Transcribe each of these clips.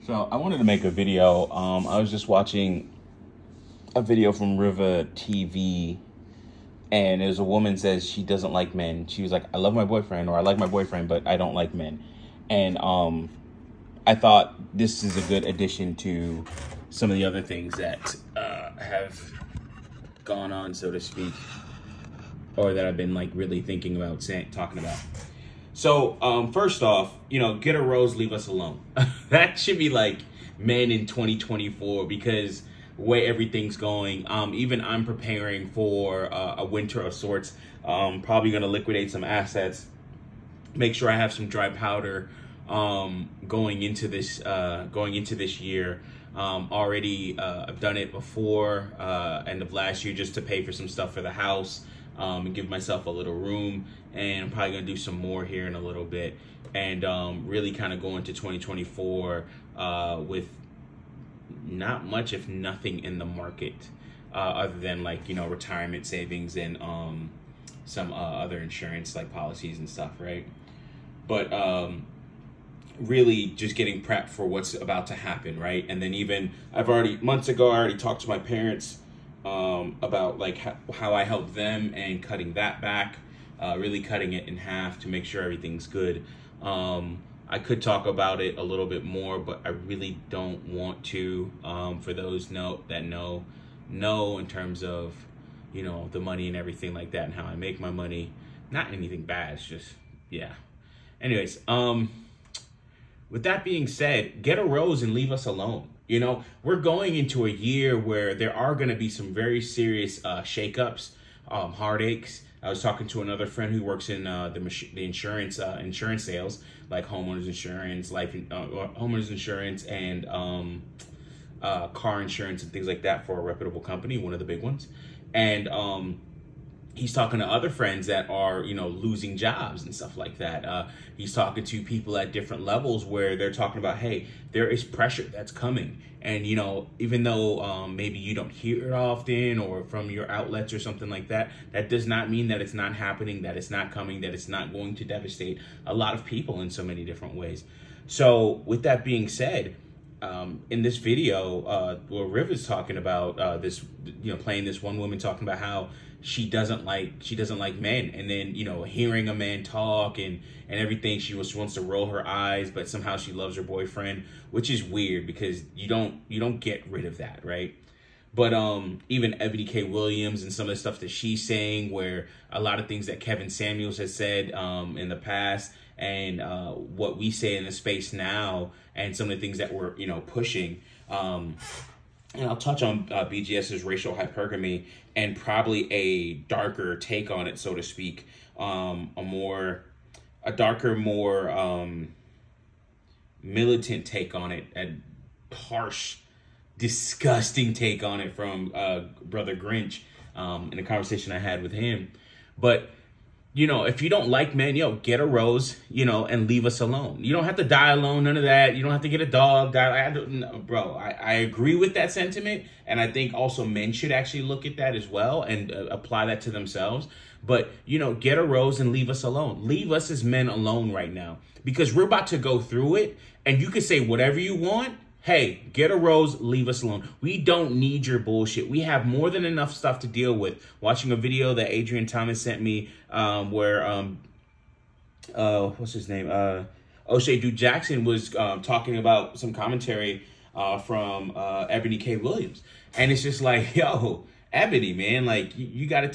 So I wanted to make a video. I was just watching a video from River TV, and there's a woman says she doesn't like men. She was like, I love my boyfriend, or I like my boyfriend, but I don't like men. And I thought this is a good addition to some of the other things that have gone on, so to speak, or that I've been like really thinking about talking about. So first off, get a rose, leave us alone. That should be like men in 2024, because the way everything's going, even I'm preparing for a winter of sorts. Probably going to liquidate some assets, make sure I have some dry powder going into this year. Already I've done it before end of last year, just to pay for some stuff for the house, and give myself a little room. And I'm probably gonna do some more here in a little bit, and really kind of go into 2024 with not much, if nothing, in the market, other than like retirement savings and some other insurance like policies and stuff, right? But really just getting prepped for what's about to happen, right? And then even months ago I already talked to my parents about like how I helped them, and cutting that back, really cutting it in half to make sure everything's good. I could talk about it a little bit more, but I really don't want to. For those that know in terms of the money and everything like that, and how I make my money. Not anything bad, it's just, yeah. Anyways, with that being said, get a rose and leave us alone. We're going into a year where there are going to be some very serious shakeups, heartaches. I was talking to another friend who works in the insurance sales, like homeowners insurance, homeowners insurance, and car insurance and things like that, for a reputable company, one of the big ones. And he's talking to other friends that are, losing jobs and stuff like that. He's talking to people at different levels where they're talking about, hey, there is pressure that's coming. And, even though maybe you don't hear it often or from your outlets or something like that, that does not mean that it's not happening, that it's not coming, that it's not going to devastate a lot of people in so many different ways. So with that being said, in this video, where River's talking about this, playing this one woman talking about how she doesn't like men, and then hearing a man talk and everything, she wants to roll her eyes, but somehow she loves her boyfriend, which is weird because you don't get rid of that, right? But even Ebony K. Williams and some of the stuff that she's saying, where a lot of things that Kevin Samuels has said in the past, and what we say in the space now, and some of the things that we're pushing. And I'll touch on BGS's racial hypergamy, and probably a darker take on it, so to speak, a darker, more militant take on it, a harsh, disgusting take on it from Brother Grinch in a conversation I had with him. But if you don't like men, get a rose, and leave us alone. You don't have to die alone, none of that. You don't have to get a dog. I agree with that sentiment. And I think also men should actually look at that as well and apply that to themselves. But, get a rose and leave us alone. Leave us as men alone right now, because we're about to go through it, and you can say whatever you want. Hey, get a rose, leave us alone. We don't need your bullshit. We have more than enough stuff to deal with. Watching a video that Adrian Thomas sent me, where what's his name? O'Shea Duke Jackson was talking about some commentary from Ebony K. Williams, and it's just like, yo, Ebony, man, like you gotta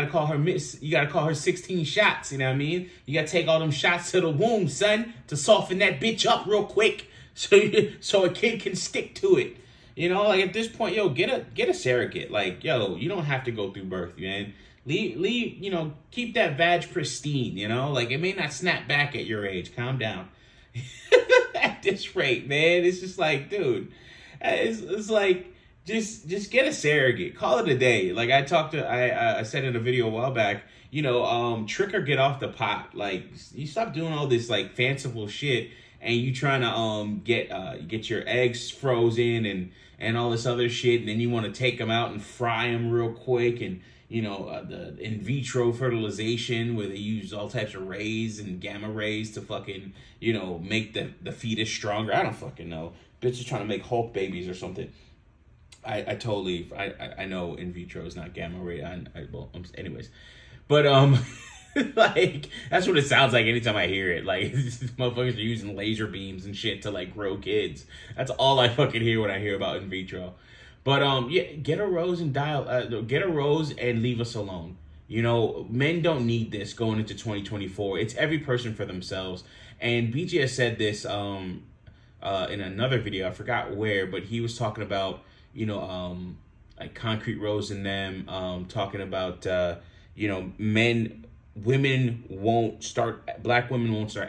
call her 16 shots. You know what I mean? You gotta take all them shots to the womb, son, to soften that bitch up real quick. So a kid can stick to it, like at this point, get a surrogate. Like, you don't have to go through birth, man. Leave, keep that vag pristine, like it may not snap back at your age. Calm down. At this rate, man, it's just like, dude, it's like, just get a surrogate. Call it a day. Like I said in a video a while back, trick or get off the pot. Like, you stop doing all this like fanciful shit, and you trying to get your eggs frozen and all this other shit, and then you want to take them out and fry them real quick, and the in vitro fertilization where they use all types of rays and gamma rays to fucking, make the fetus stronger. I don't fucking know. Bitches trying to make Hulk babies or something. I totally, I know in vitro is not gamma ray. Anyways. But, like, that's what it sounds like anytime I hear it. Like, motherfuckers are using laser beams and shit to, like, grow kids. That's all I fucking hear when I hear about in vitro. But, yeah, get a rose and get a rose and leave us alone. Men don't need this going into 2024. It's every person for themselves. And BGS said this in another video. I forgot where, but he was talking about, like Concrete Rose and them, talking about, black women won't start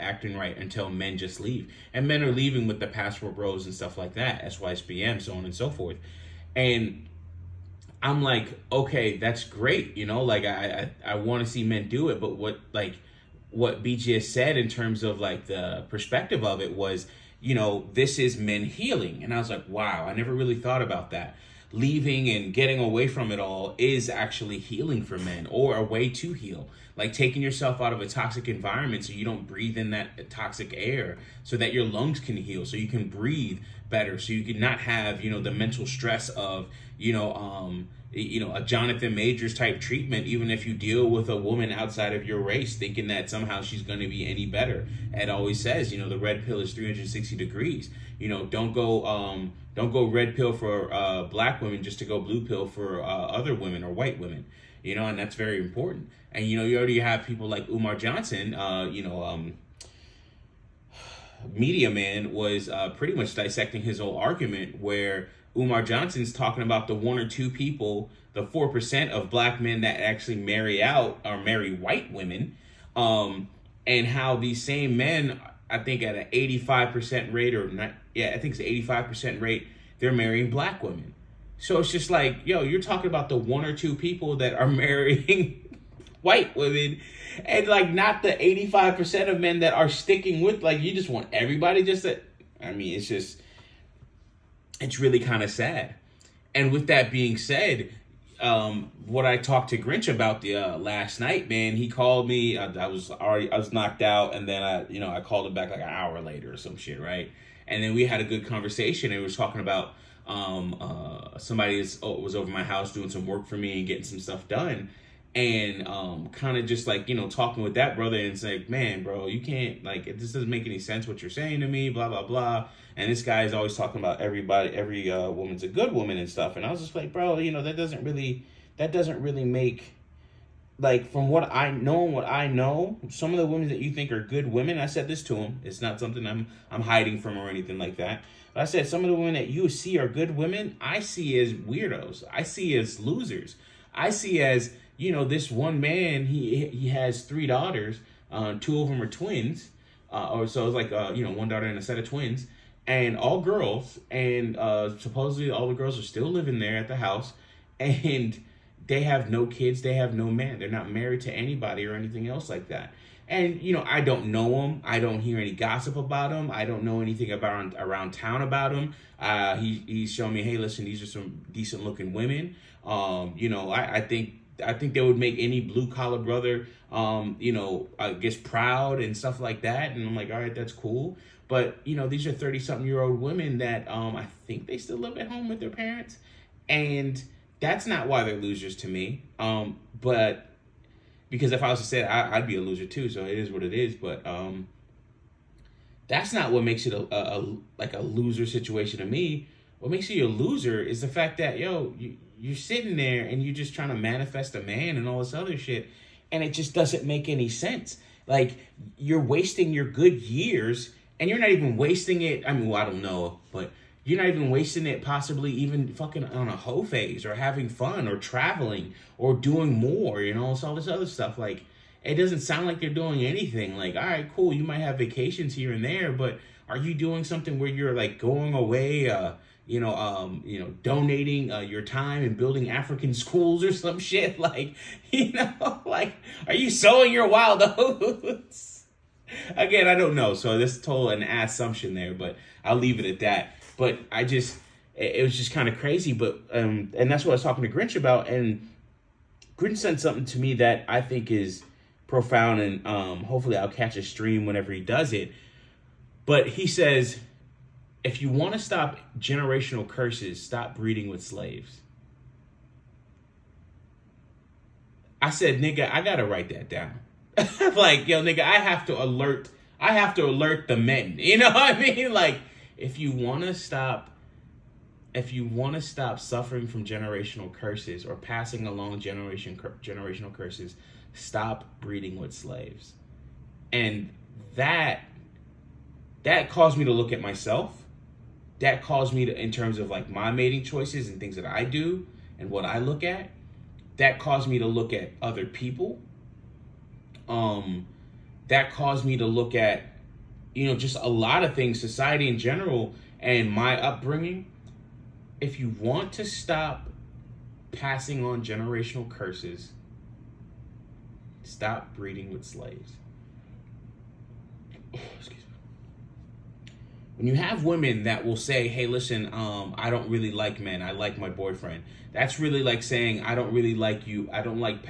acting right until men just leave. And men are leaving with the passport bros and stuff like that, SYSBM, so on and so forth. And I'm like, okay, that's great. Like I want to see men do it. But what BGS said in terms of like the perspective of it was, this is men healing. And I was like, wow, I never really thought about that. Leaving and getting away from it all is actually healing for men, or a way to heal. Like taking yourself out of a toxic environment so you don't breathe in that toxic air, so that your lungs can heal, so you can breathe better, so you can not have, the mental stress of, a Jonathan Majors type treatment, even if you deal with a woman outside of your race, thinking that somehow she's going to be any better. Ed always says, the red pill is 360 degrees. Don't go red pill for black women just to go blue pill for other women or white women, and that's very important. And, you already have people like Umar Johnson, Media Man was pretty much dissecting his whole argument, where Umar Johnson's talking about the 1 or 2 people, the 4% of black men that actually marry white women, and how these same men, I think at an 85% rate, I think it's an 85% rate, they're marrying black women. So it's just like, you're talking about the 1 or 2 people that are marrying white women, and like not the 85% of men that are sticking with, like, you just want everybody it's really kind of sad. And with that being said, what I talked to Grinch about the last night, man, he called me. I was knocked out, and then I called him back like an hour later or some shit, right? And then we had a good conversation, and we was talking about somebody was over my house doing some work for me and getting some stuff done. And kind of just like, talking with that brother, and it's like, man, bro, you can't, like, this doesn't make any sense what you're saying to me, blah, blah, blah. And this guy is always talking about every woman's a good woman and stuff. And I was just like, bro, that doesn't really make, like, from what I know, some of the women that you think are good women, I said this to him, it's not something I'm hiding from or anything like that. But I said, some of the women that you see are good women, I see as weirdos. I see as losers. I see as, this one man, he has 3 daughters, 2 of them are twins, or so it's like, 1 daughter and a set of twins, and all girls, and supposedly all the girls are still living there at the house, and they have no kids, they have no man, they're not married to anybody or anything else like that. And, I don't know them, I don't hear any gossip about them, I don't know anything about around town about them. He's showing me, hey, listen, these are some decent looking women. I think they would make any blue collar brother, I guess proud and stuff like that. And I'm like, all right, that's cool. But, these are 30-something-year-old women that I think they still live at home with their parents. And that's not why they're losers to me. But because if I was to say it, I'd be a loser too. So it is what it is. But that's not what makes it a loser situation to me. What makes you a loser is the fact that, you're sitting there and you're just trying to manifest a man and all this other shit, and it just doesn't make any sense. Like, you're wasting your good years, and you're not even wasting it. I mean, well, I don't know, but you're not even wasting it possibly even fucking on a hoe phase or having fun or traveling or doing more, it's all this other stuff. Like, it doesn't sound like they're doing anything. Like, all right, cool, you might have vacations here and there, but are you doing something where you're like going away, donating your time and building African schools or some shit? Like, like, are you sowing your wild oats? Again, I don't know. So this is total an assumption there, but I'll leave it at that. But it was just kind of crazy. But, and that's what I was talking to Grinch about. And Grin sent something to me that I think is profound, and hopefully I'll catch a stream whenever he does it. But he says, if you want to stop generational curses, stop breeding with slaves. I said, nigga, I gotta write that down. Like, yo, nigga, I have to alert the men. You know what I mean? Like, if you want to stop suffering from generational curses or passing along generational curses, stop breeding with slaves. And that caused me to look at myself. That caused me to, in terms of like my mating choices and things that I do and what I look at, that caused me to look at other people. That caused me to look at, just a lot of things, society in general, and my upbringing. If you want to stop passing on generational curses, stop breeding with slaves. Excuse me. When you have women that will say, hey, listen, I don't really like men. I like my boyfriend. That's really like saying, I don't really like you. I don't like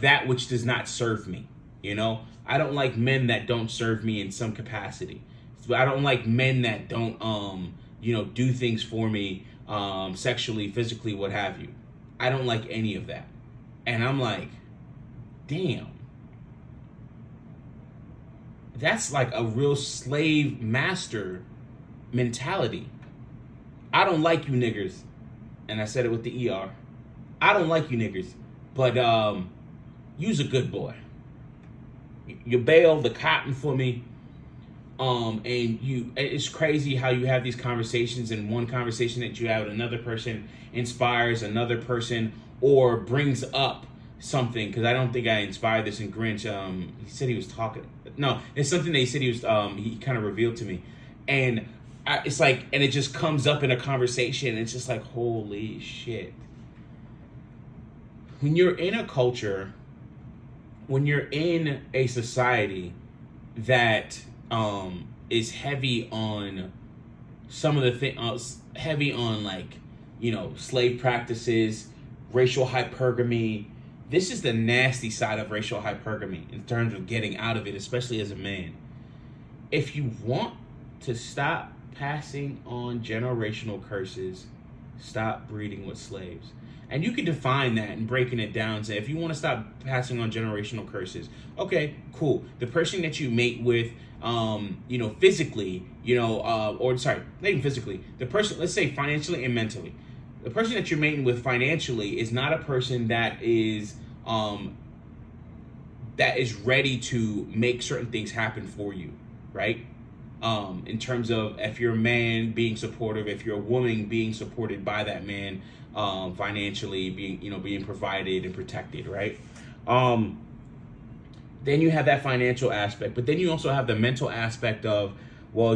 that which does not serve me. I don't like men that don't serve me in some capacity. I don't like men that don't, do things for me, sexually, physically, what have you. I don't like any of that. And I'm like, damn. That's like a real slave master mentality. I don't like you niggers. And I said it with the ER. I don't like you niggers. But you's a good boy. You bale the cotton for me. And it's crazy how you have these conversations, and one conversation that you have with another person inspires another person or brings up something. Because I don't think I inspired this in Grinch. He said he was talking. No, it's something that he said he was, he kind of revealed to me. And it's like, and it just comes up in a conversation. And it's just like, holy shit. When you're in a culture, when you're in a society that is heavy on some of the things, heavy on like, slave practices, racial hypergamy. This is the nasty side of racial hypergamy in terms of getting out of it, especially as a man. If you want to stop passing on generational curses, stop breeding with slaves. And you can define that and breaking it down. Say, if you want to stop passing on generational curses, okay, cool. The person that you mate with, physically, or sorry, not even physically. The person, let's say financially and mentally. The person that you're mating with financially is not a person that is ready to make certain things happen for you, right? In terms of if you're a man being supportive, if you're a woman being supported by that man, financially being provided and protected, right? Then you have that financial aspect, but then you also have the mental aspect of, well,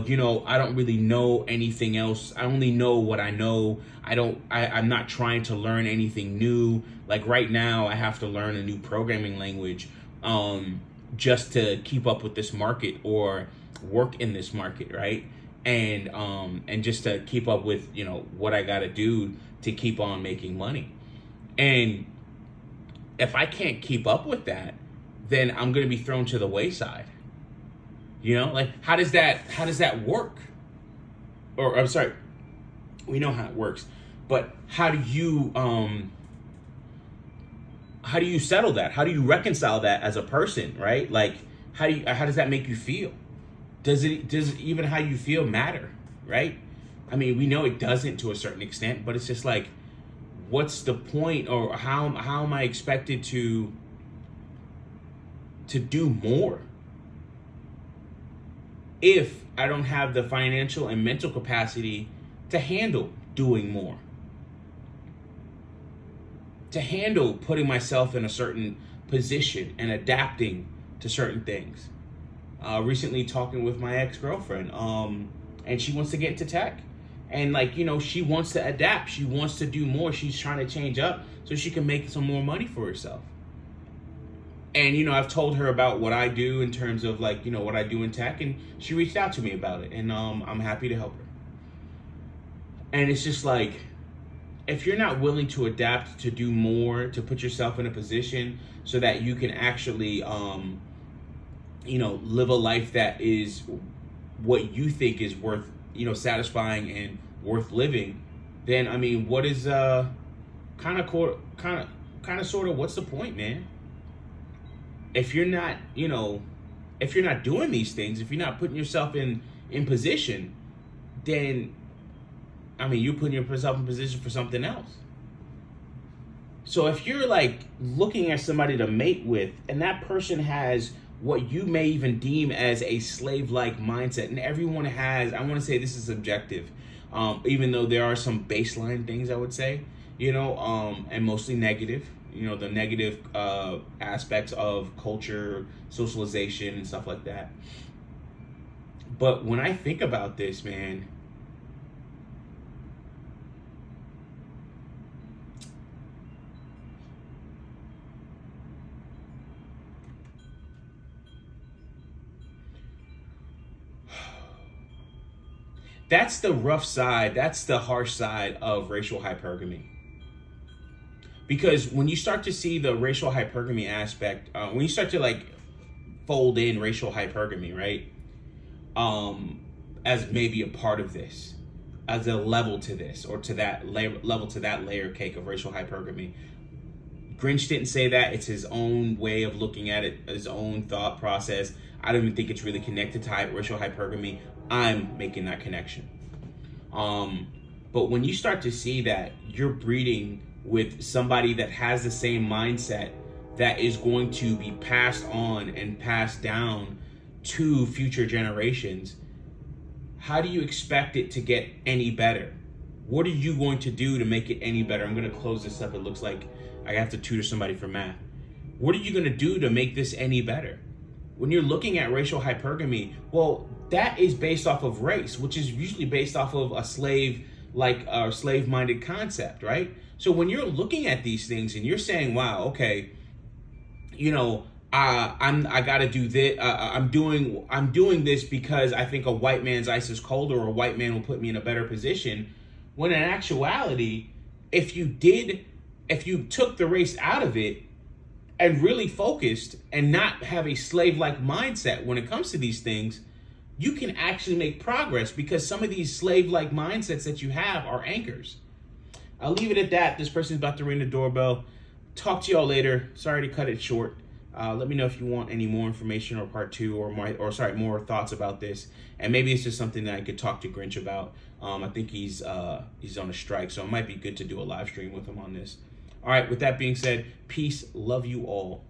I don't really know anything else. I only know what I know. I'm not trying to learn anything new. Like right now, I have to learn a new programming language, just to keep up with this market or work in this market, right? And just to keep up with, what I got to do to keep on making money. And if I can't keep up with that, then I'm going to be thrown to the wayside. Like how does that work? Or I'm sorry, we know how it works, but how do you settle that? How do you reconcile that as a person, right? Like how does that make you feel? Does even how you feel matter, right? I mean, we know it doesn't to a certain extent, but it's just like, what's the point, or how am I expected to do more if I don't have the financial and mental capacity to handle doing more, to handle putting myself in a certain position and adapting to certain things? Recently talking with my ex-girlfriend, and she wants to get into tech. And she wants to adapt. She wants to do more. She's trying to change up so she can make some more money for herself. And, I've told her about what I do in terms of what I do in tech, and she reached out to me about it, and I'm happy to help her. And it's just like, if you're not willing to adapt, to do more, to put yourself in a position so that you can actually, live a life that is what you think is worth, satisfying and worth living, then I mean, what is kind of sort of what's the point, man? If you're not, if you're not doing these things, if you're not putting yourself in position, then I mean, you're putting yourself in position for something else. So if you're like looking at somebody to mate with, and that person has what you may even deem as a slave-like mindset, and everyone has, I want to say this is subjective, even though there are some baseline things I would say, and mostly negative, the negative aspects of culture, socialization, and stuff like that. But when I think about this, man, that's the rough side, that's the harsh side of racial hypergamy. Because when you start to see the racial hypergamy aspect, when you start to like fold in racial hypergamy, right? As maybe a part of this, as a level to this, or to that level to that layer cake of racial hypergamy. Grinch didn't say that. It's his own way of looking at it, his own thought process. I don't even think it's really connected to racial hypergamy. I'm making that connection. But when you start to see that you're breeding with somebody that has the same mindset that is going to be passed on and passed down to future generations, how do you expect it to get any better? What are you going to do to make it any better? I'm going to close this up. It looks like I have to tutor somebody for math. What are you going to do to make this any better? When you're looking at racial hypergamy, well, that is based off of race, which is usually based off of a slave-minded concept, right? So when you're looking at these things and you're saying, wow, okay, I got to do this. I'm doing this because I think a white man's ice is colder, or a white man will put me in a better position. When in actuality, if you took the race out of it and really focused and not have a slave-like mindset when it comes to these things, you can actually make progress, because some of these slave-like mindsets that you have are anchors. I'll leave it at that. This person's about to ring the doorbell. Talk to y'all later. Sorry to cut it short. Let me know if you want any more information, or part two, or more thoughts about this. And maybe it's just something that I could talk to Grinch about. I think he's on a strike, so it might be good to do a live stream with him on this. All right, with that being said, peace, love you all.